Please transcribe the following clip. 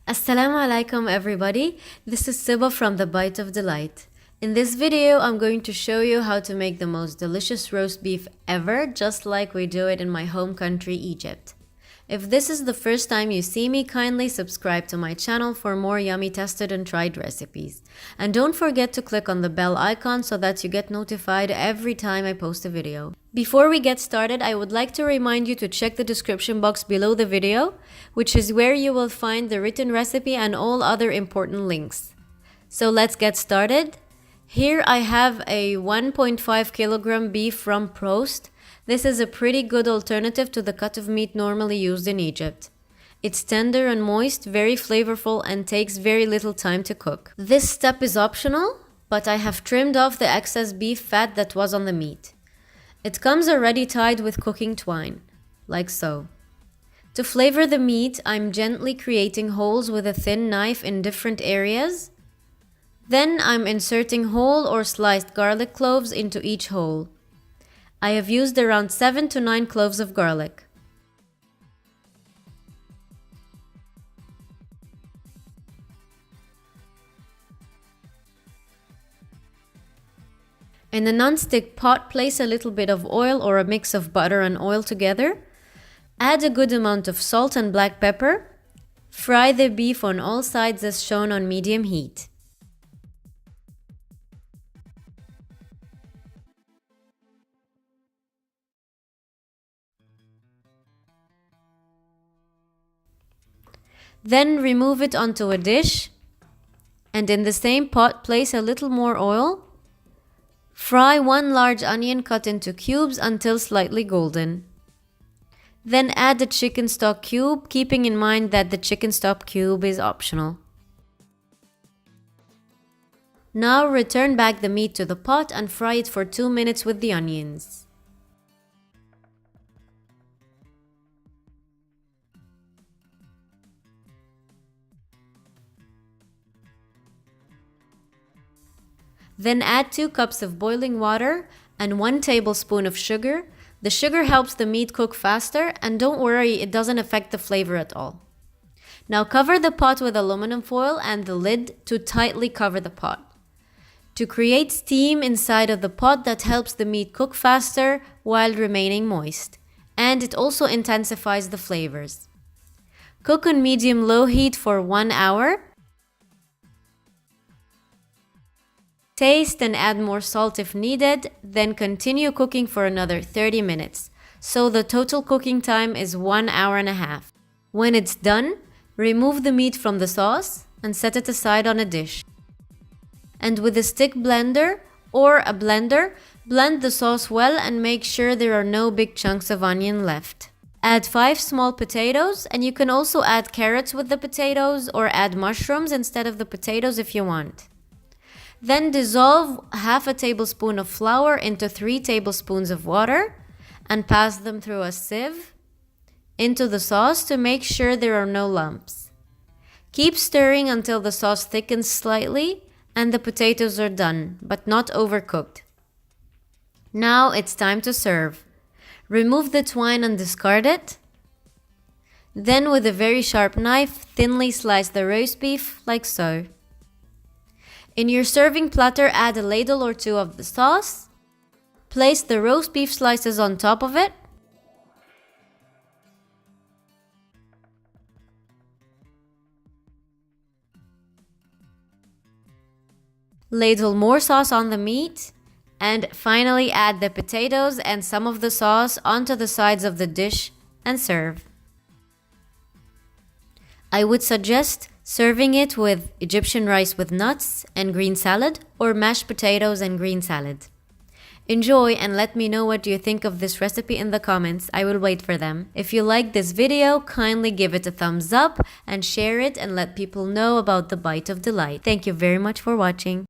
Assalamu alaikum everybody, this is Seba from the Bite of Delight. In this video, I'm going to show you how to make the most delicious roast beef ever, just like we do it in my home country, Egypt. If this is the first time you see me, kindly subscribe to my channel for more yummy tested and tried recipes. And don't forget to click on the bell icon so that you get notified every time I post a video. Before we get started, I would like to remind you to check the description box below the video, which is where you will find the written recipe and all other important links. So let's get started. Here I have a 1.5 kilogram beef from Prost. This is a pretty good alternative to the cut of meat normally used in Egypt. It's tender and moist, very flavorful, and takes very little time to cook. This step is optional, but I have trimmed off the excess beef fat that was on the meat. It comes already tied with cooking twine, like so. To flavor the meat, I'm gently creating holes with a thin knife in different areas. Then I'm inserting whole or sliced garlic cloves into each hole. I have used around 7 to 9 cloves of garlic. In a non-stick pot, place a little bit of oil or a mix of butter and oil together. Add a good amount of salt and black pepper. Fry the beef on all sides as shown on medium heat. Then remove it onto a dish, and in the same pot place a little more oil. Fry 1 large onion cut into cubes until slightly golden. Then add the chicken stock cube, keeping in mind that the chicken stock cube is optional. Now return back the meat to the pot and fry it for 2 minutes with the onions. Then add 2 cups of boiling water and 1 tablespoon of sugar. The sugar helps the meat cook faster, and don't worry, it doesn't affect the flavor at all. Now cover the pot with aluminum foil and the lid to tightly cover the pot, to create steam inside of the pot that helps the meat cook faster while remaining moist, and it also intensifies the flavors. Cook on medium-low heat for 1 hour. Taste and add more salt if needed, then continue cooking for another 30 minutes. So the total cooking time is 1 hour and a half. When it's done, remove the meat from the sauce and set it aside on a dish. And with a stick blender or a blender, blend the sauce well and make sure there are no big chunks of onion left. Add 5 small potatoes, and you can also add carrots with the potatoes or add mushrooms instead of the potatoes if you want. Then dissolve half a tablespoon of flour into 3 tablespoons of water and pass them through a sieve into the sauce to make sure there are no lumps. Keep stirring until the sauce thickens slightly and the potatoes are done, but not overcooked. Now it's time to serve. Remove the twine and discard it. Then with a very sharp knife, thinly slice the roast beef like so. In your serving platter, add a ladle or 2 of the sauce. Place the roast beef slices on top of it. Ladle more sauce on the meat. And finally add the potatoes and some of the sauce onto the sides of the dish and serve. I would suggest serving it with Egyptian rice with nuts and green salad, or mashed potatoes and green salad. Enjoy and let me know what you think of this recipe in the comments. I will wait for them. If you liked this video, kindly give it a thumbs up and share it and let people know about the Bite of Delight. Thank you very much for watching.